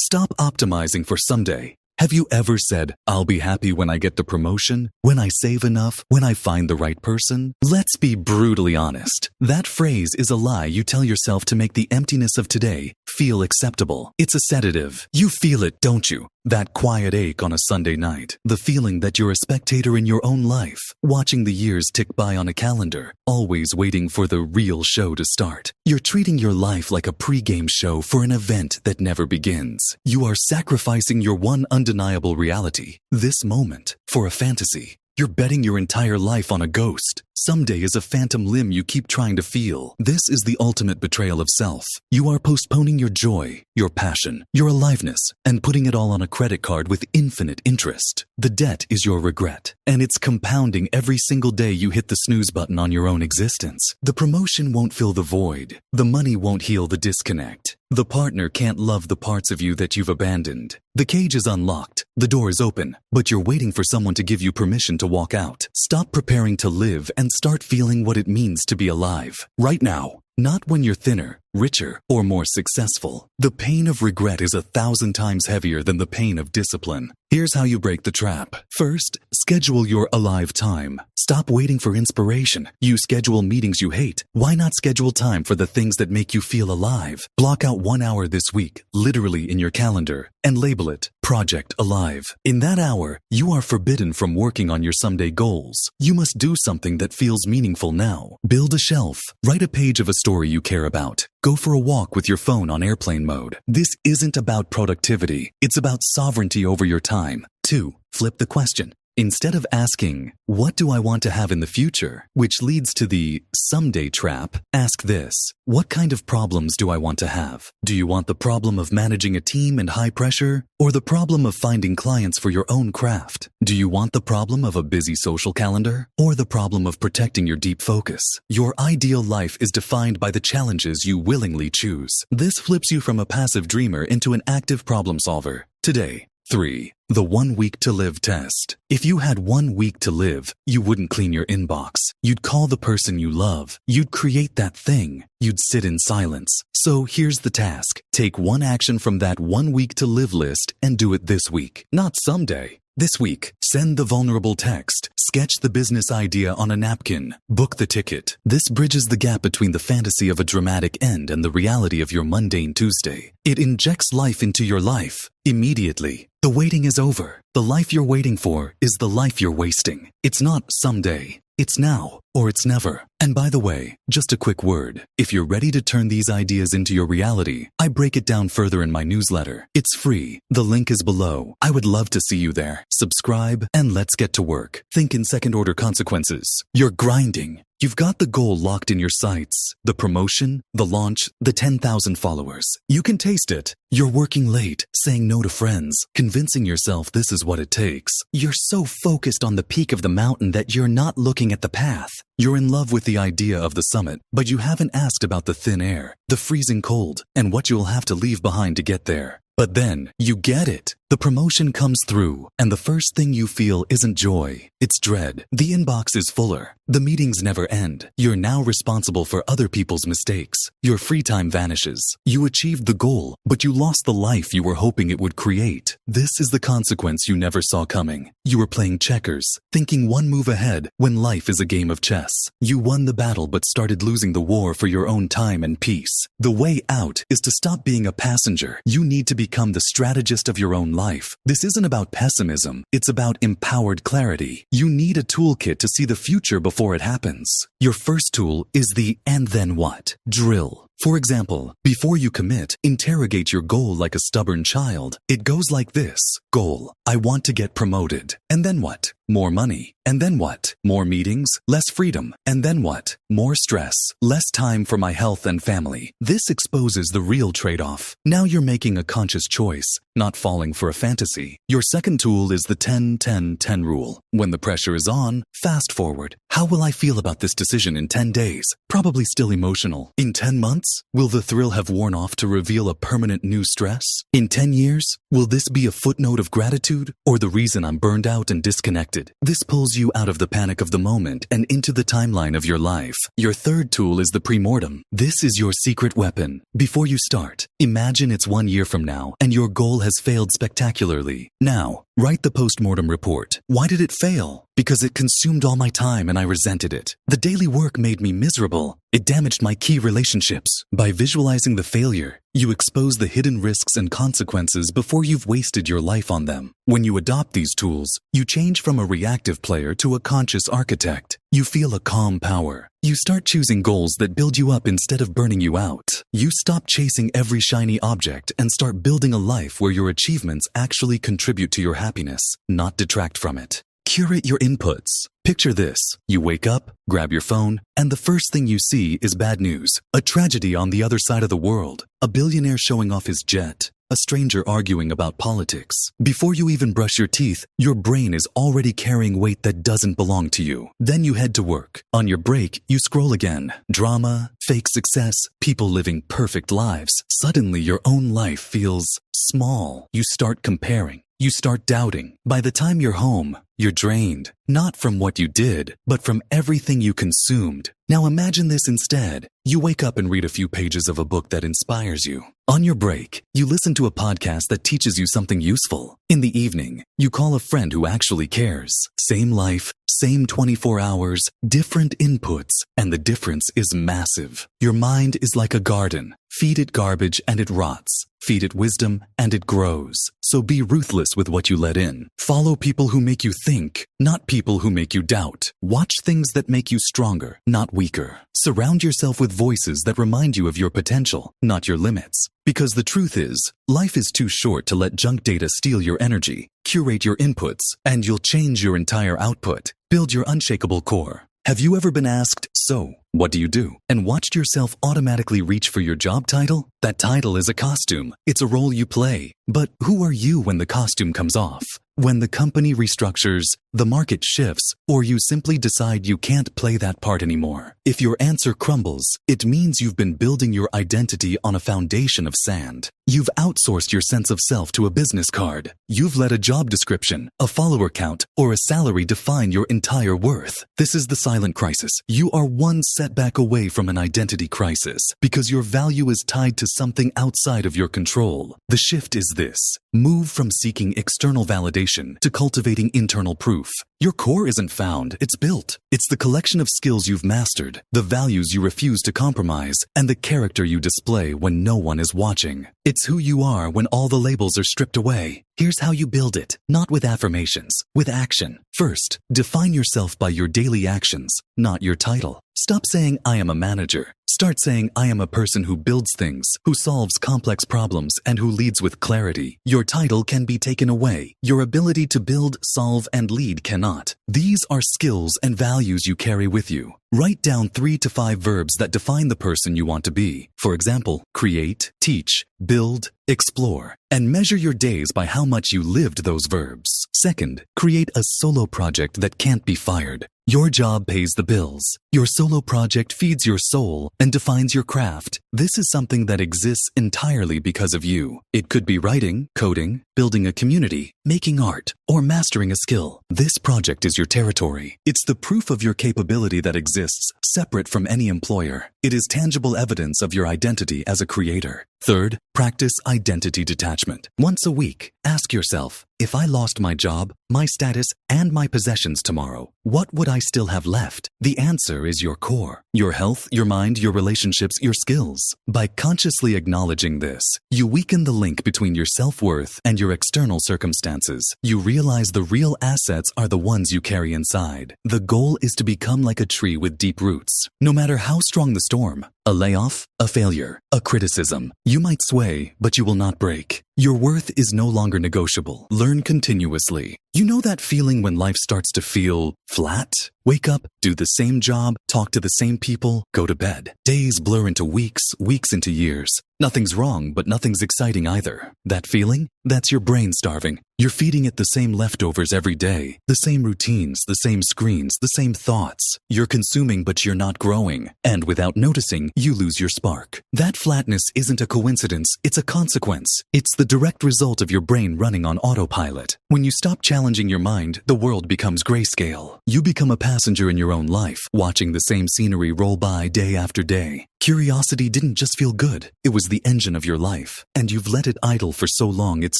Stop optimizing for someday. Have you ever said, I'll be happy when I get the promotion, when I save enough, when I find the right person? Let's be brutally honest. That phrase is a lie you tell yourself to make the emptiness of today feel acceptable. It's a sedative. You feel it, don't you? That quiet ache on a Sunday night. The feeling that you're a spectator in your own life, watching the years tick by on a calendar, always waiting for the real show to start. You're treating your life like a pre-game show for an event that never begins. You are sacrificing your one undeniable reality, this moment, for a fantasy. You're betting your entire life on a ghost. Someday is a phantom limb you keep trying to feel. This is the ultimate betrayal of self. You are postponing your joy, your passion, your aliveness, and putting it all on a credit card with infinite interest. The debt is your regret, and it's compounding every single day you hit the snooze button on your own existence. The promotion won't fill the void. The money won't heal the disconnect. The partner can't love the parts of you that you've abandoned. The cage is unlocked, the door is open, but you're waiting for someone to give you permission to walk out. Stop preparing to live and start feeling what it means to be alive. Right now. Not when you're thinner, richer, or more successful. The pain of regret is 1,000 times heavier than the pain of discipline. Here's how you break the trap. First, schedule your alive time. Stop waiting for inspiration. You schedule meetings you hate. Why not schedule time for the things that make you feel alive? Block out 1 hour this week, literally in your calendar, and label it Project Alive. In that hour, you are forbidden from working on your someday goals. You must do something that feels meaningful now. Build a shelf. Write a page of a story you care about. Go for a walk with your phone on airplane mode. This isn't about productivity. It's about sovereignty over your time. 2. Flip the question. Instead of asking, what do I want to have in the future, which leads to the someday trap, ask this. What kind of problems do I want to have? Do you want the problem of managing a team and high pressure, or the problem of finding clients for your own craft? Do you want the problem of a busy social calendar, or the problem of protecting your deep focus? Your ideal life is defined by the challenges you willingly choose. This flips you from a passive dreamer into an active problem solver. Today. 3. The 1 week to live test. If you had 1 week to live, you wouldn't clean your inbox. You'd call the person you love. You'd create that thing. You'd sit in silence. So here's the task. Take one action from that 1 week to live list and do it this week, not someday. This week, send the vulnerable text, sketch the business idea on a napkin, book the ticket. This bridges the gap between the fantasy of a dramatic end and the reality of your mundane Tuesday. It injects life into your life immediately. The waiting is over. The life you're waiting for is the life you're wasting. It's not someday. It's now, or it's never. And by the way, just a quick word. If you're ready to turn these ideas into your reality, I break it down further in my newsletter. It's free. The link is below. I would love to see you there. Subscribe, and let's get to work. Think in second-order consequences. You're grinding. You've got the goal locked in your sights. The promotion, the launch, the 10,000 followers. You can taste it. You're working late, saying no to friends, convincing yourself this is what it takes. You're so focused on the peak of the mountain that you're not looking at the path. You're in love with the idea of the summit, but you haven't asked about the thin air, the freezing cold, and what you'll have to leave behind to get there. But then, you get it. The promotion comes through, and the first thing you feel isn't joy, it's dread. The inbox is fuller. The meetings never end. You're now responsible for other people's mistakes. Your free time vanishes. You achieved the goal, but you lost the life you were hoping it would create. This is the consequence you never saw coming. You were playing checkers, thinking one move ahead when life is a game of chess. You won the battle but started losing the war for your own time and peace. The way out is to stop being a passenger. You need to become the strategist of your own life. This isn't about pessimism. It's about empowered clarity. You need a toolkit to see the future before it happens. Your first tool is the "and then what?" drill. For example, before you commit, interrogate your goal like a stubborn child. It goes like this. Goal: I want to get promoted. And then what? More money. And then what? More meetings, less freedom. And then what? More stress, less time for my health and family. This exposes the real trade-off. Now you're making a conscious choice, not falling for a fantasy. Your second tool is the 10-10-10 rule. When the pressure is on, fast forward. How will I feel about this decision in 10 days? Probably still emotional. In 10 months, will the thrill have worn off to reveal a permanent new stress? In 10 years, will this be a footnote of gratitude or the reason I'm burned out and disconnected? distracted. This pulls you out of the panic of the moment and into the timeline of your life. Your third tool is the premortem. This is your secret weapon. Before you start, imagine it's 1 year from now and your goal has failed spectacularly. Now, write the postmortem report. Why did it fail? Because it consumed all my time and I resented it. The daily work made me miserable. It damaged my key relationships. By visualizing the failure, you expose the hidden risks and consequences before you've wasted your life on them. When you adopt these tools, you change from a reactive player to a conscious architect. You feel a calm power. You start choosing goals that build you up instead of burning you out. You stop chasing every shiny object and start building a life where your achievements actually contribute to your happiness, not detract from it. Curate your inputs. Picture this. You wake up, grab your phone, and the first thing you see is bad news. A tragedy on the other side of the world. A billionaire showing off his jet. A stranger arguing about politics. Before you even brush your teeth, your brain is already carrying weight that doesn't belong to you. Then you head to work. On your break, you scroll again. Drama, fake success, people living perfect lives. Suddenly, your own life feels small. You start comparing. You start doubting. By the time you're home, you're drained. Not from what you did, but from everything you consumed. Now imagine this instead. You wake up and read a few pages of a book that inspires you. On your break, you listen to a podcast that teaches you something useful. In the evening, you call a friend who actually cares. Same life, same 24 hours, different inputs, and the difference is massive. Your mind is like a garden. Feed it garbage and it rots. Feed it wisdom and it grows. So be ruthless with what you let in. Follow people who make you think, not people who make you doubt. Watch things that make you stronger, not weaker. Surround yourself with voices that remind you of your potential, not your limits. Because the truth is, life is too short to let junk data steal your energy. Curate your inputs, and you'll change your entire output. Build your unshakable core. Have you ever been asked, so, what do you do? And watched yourself automatically reach for your job title? That title is a costume. It's a role you play. But who are you when the costume comes off? When the company restructures, the market shifts, or you simply decide you can't play that part anymore. If your answer crumbles, it means you've been building your identity on a foundation of sand. You've outsourced your sense of self to a business card. You've let a job description, a follower count, or a salary define your entire worth. This is the silent crisis. You are one setback away from an identity crisis because your value is tied to something outside of your control. The shift is this. Move from seeking external validation to cultivating internal proof. Your core isn't found, it's built. It's the collection of skills you've mastered, the values you refuse to compromise, and the character you display when no one is watching. It's who you are when all the labels are stripped away. Here's how you build it, not with affirmations, with action. First, define yourself by your daily actions, not your title. Stop saying, I am a manager. Start saying, I am a person who builds things, who solves complex problems, and who leads with clarity. Your title can be taken away. Your ability to build, solve, and lead cannot. These are skills and values you carry with you. Write down 3 to 5 verbs that define the person you want to be. For example, create, teach, build, explore, and measure your days by how much you lived those verbs. Second, create a solo project that can't be fired. Your job pays the bills. Your solo project feeds your soul and defines your craft. This is something that exists entirely because of you. It could be writing, coding, building a community, making art, or mastering a skill. This project is your territory. It's the proof of your capability that exists, separate from any employer. It is tangible evidence of your identity as a creator. Third, practice identity detachment. Once a week, ask yourself, if I lost my job, my status, and my possessions tomorrow, what would I still have left? The answer is your core, your health, your mind, your relationships, your skills. By consciously acknowledging this, you weaken the link between your self-worth and your external circumstances. You realize the real assets are the ones you carry inside. The goal is to become like a tree with deep roots. No matter how strong the storm, a layoff, a failure, a criticism, you might sway, but you will not break. Your worth is no longer negotiable. Learn continuously. You know that feeling when life starts to feel flat? Wake up, do the same job, talk to the same people, go to bed. Days blur into weeks, weeks into years. Nothing's wrong, but nothing's exciting either. That feeling? That's your brain starving. You're feeding it the same leftovers every day, the same routines, the same screens, the same thoughts. You're consuming, but you're not growing. And without noticing, you lose your spark. That flatness isn't a coincidence, it's a consequence. It's the direct result of your brain running on autopilot. When you stop challenging your mind, the world becomes grayscale. You become a passenger in your own life, watching the same scenery roll by day after day. Curiosity didn't just feel good, it was the engine of your life. And you've let it idle for so long it's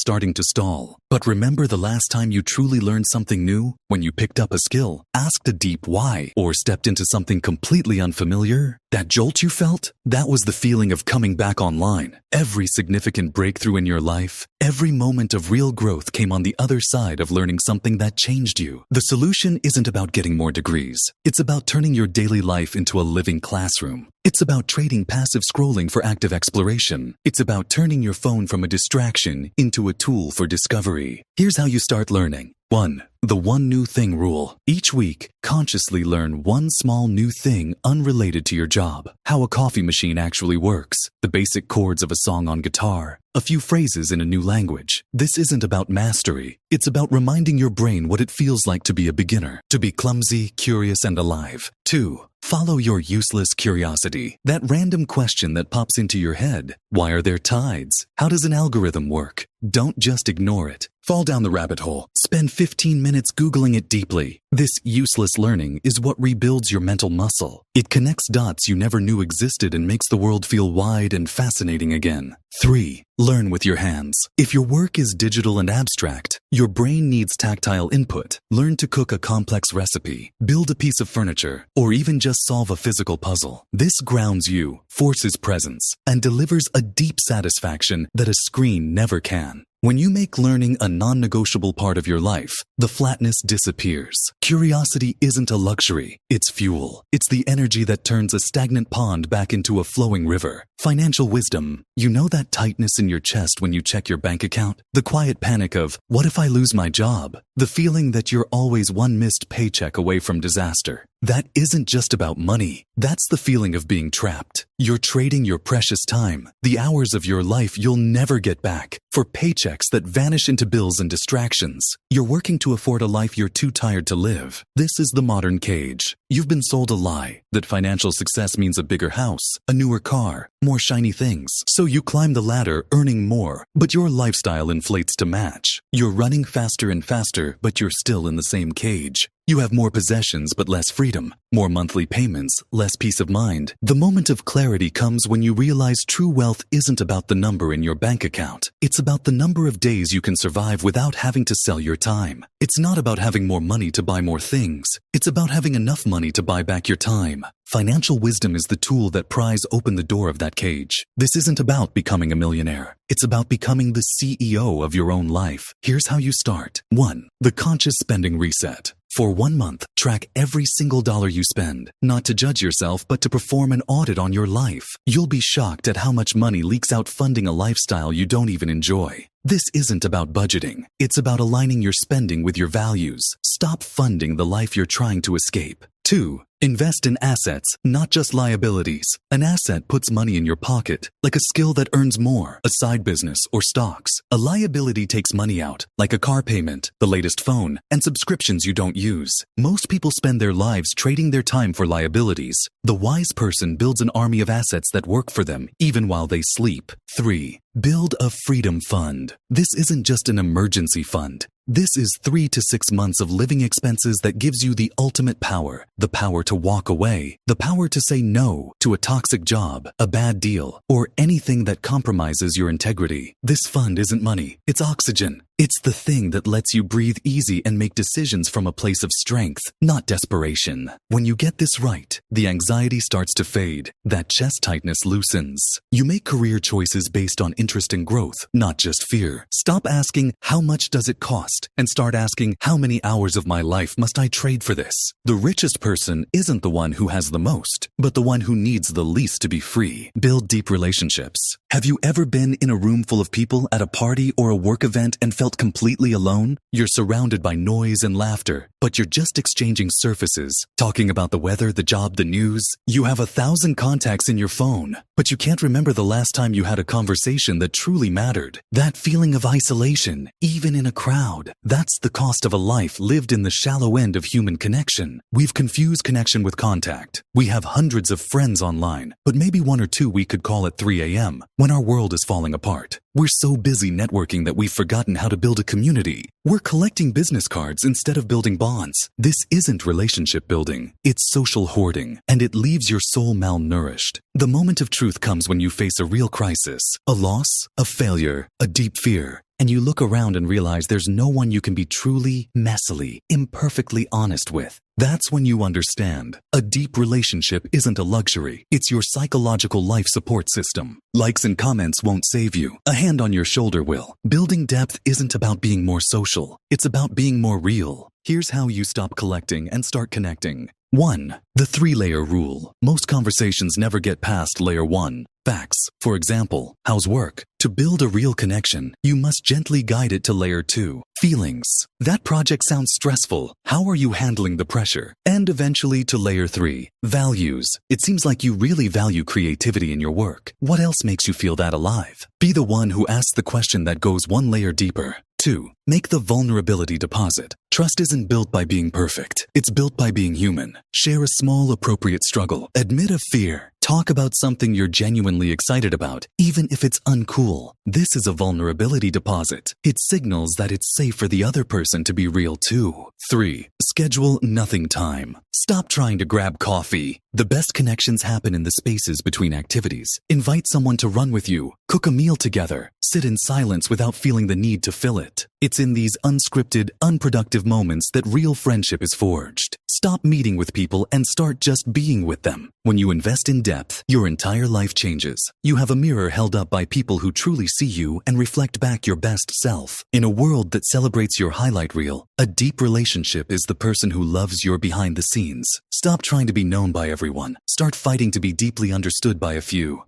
starting to stall. But remember the last time you truly learned something new? When you picked up a skill, asked a deep why, or stepped into something completely unfamiliar? That jolt you felt? That was the feeling of coming back online. Every significant breakthrough in your life, every moment of real growth came on the other side of learning something that changed you. The solution isn't about getting more degrees. It's about turning your daily life into a living classroom. It's about trading passive scrolling for active exploration. It's about turning your phone from a distraction into a tool for discovery. Here's how you start learning. 1. The one new thing rule. Each week, consciously learn one small new thing unrelated to your job. How a coffee machine actually works, the basic chords of a song on guitar, a few phrases in a new language. This isn't about mastery. It's about reminding your brain what it feels like to be a beginner, to be clumsy, curious, and alive. 2. Follow your useless curiosity. That random question that pops into your head. Why are there tides? How does an algorithm work? Don't just ignore it. Fall down the rabbit hole. Spend 15 minutes Googling it deeply. This useless learning is what rebuilds your mental muscle. It connects dots you never knew existed and makes the world feel wide and fascinating again. 3. Learn with your hands. If your work is digital and abstract, your brain needs tactile input. Learn to cook a complex recipe, build a piece of furniture, or even just solve a physical puzzle. This grounds you, forces presence, and delivers a deep satisfaction that a screen never can. When you make learning a non-negotiable part of your life, the flatness disappears. Curiosity isn't a luxury, it's fuel. It's the energy that turns a stagnant pond back into a flowing river. Financial wisdom. You know that tightness in your chest when you check your bank account? The quiet panic of, what if I lose my job? The feeling that you're always one missed paycheck away from disaster. That isn't just about money. That's the feeling of being trapped. You're trading your precious time, the hours of your life you'll never get back, for paychecks that vanish into bills and distractions. You're working to afford a life you're too tired to live. This is the modern cage. You've been sold a lie that financial success means a bigger house, a newer car, more shiny things. So you climb the ladder earning more, but your lifestyle inflates to match. You're running faster and faster, but you're still in the same cage. You have more possessions but less freedom, more monthly payments, less peace of mind. The moment of clarity comes when you realize true wealth isn't about the number in your bank account. It's about the number of days you can survive without having to sell your time. It's not about having more money to buy more things. It's about having enough money to buy back your time. Financial wisdom is the tool that pries open the door of that cage. This isn't about becoming a millionaire. It's about becoming the CEO of your own life. Here's how you start. 1. The conscious spending reset. For 1 month, track every single dollar you spend, not to judge yourself, but to perform an audit on your life. You'll be shocked at how much money leaks out funding a lifestyle you don't even enjoy. This isn't about budgeting. It's about aligning your spending with your values. Stop funding the life you're trying to escape. 2. Invest in assets, not just liabilities. An asset puts money in your pocket, like a skill that earns more, a side business, or stocks. A liability takes money out, like a car payment, the latest phone, and subscriptions you don't use. Most people spend their lives trading their time for liabilities. The wise person builds an army of assets that work for them, even while they sleep. 3. Build a freedom fund. This isn't just an emergency fund. This is 3 to 6 months of living expenses that gives you the ultimate power. The power to walk away. The power to say no to a toxic job, a bad deal, or anything that compromises your integrity. This fund isn't money. It's oxygen. It's the thing that lets you breathe easy and make decisions from a place of strength, not desperation. When you get this right, the anxiety starts to fade. That chest tightness loosens. You make career choices based on interest and growth, not just fear. Stop asking, how much does it cost? And start asking, how many hours of my life must I trade for this? The richest person isn't the one who has the most, but the one who needs the least to be free. Build deep relationships. Have you ever been in a room full of people at a party or a work event and felt felt completely alone? You're surrounded by noise and laughter, but you're just exchanging surfaces, talking about the weather, the job, the news. You have 1,000 contacts in your phone, but you can't remember the last time you had a conversation that truly mattered. That feeling of isolation, even in a crowd, that's the cost of a life lived in the shallow end of human connection. We've confused connection with contact. We have hundreds of friends online, but maybe one or two we could call at 3 a.m. when our world is falling apart. We're so busy networking that we've forgotten how to build a community. We're collecting business cards instead of building bonds. This isn't relationship building. It's social hoarding, and it leaves your soul malnourished. The moment of truth comes when you face a real crisis, a loss, a failure, a deep fear, and you look around and realize there's no one you can be truly, messily, imperfectly honest with. That's when you understand. A deep relationship isn't a luxury. It's your psychological life support system. Likes and comments won't save you. A hand on your shoulder will. Building depth isn't about being more social. It's about being more real. Here's how you stop collecting and start connecting. 1. The 3-layer rule. Most conversations never get past layer 1. Facts. For example, how's work? To build a real connection, you must gently guide it to layer 2. Feelings. That project sounds stressful. How are you handling the pressure? And eventually to layer 3. Values. It seems like you really value creativity in your work. What else makes you feel that alive? Be the one who asks the question that goes one layer deeper. 2. Make the vulnerability deposit. Trust isn't built by being perfect. It's built by being human. Share a small, appropriate struggle. Admit a fear. Talk about something you're genuinely excited about, even if it's uncool. This is a vulnerability deposit. It signals that it's safe for the other person to be real too. 3. Schedule nothing time. Stop trying to grab coffee. The best connections happen in the spaces between activities. Invite someone to run with you. Cook a meal together. Sit in silence without feeling the need to fill it. It's in these unscripted, unproductive moments that real friendship is forged. Stop meeting with people and start just being with them. When you invest in depth, your entire life changes. You have a mirror held up by people who truly see you and reflect back your best self. In a world that celebrates your highlight reel, a deep relationship is the person who loves your behind the scenes. Stop trying to be known by everyone. Start fighting to be deeply understood by a few.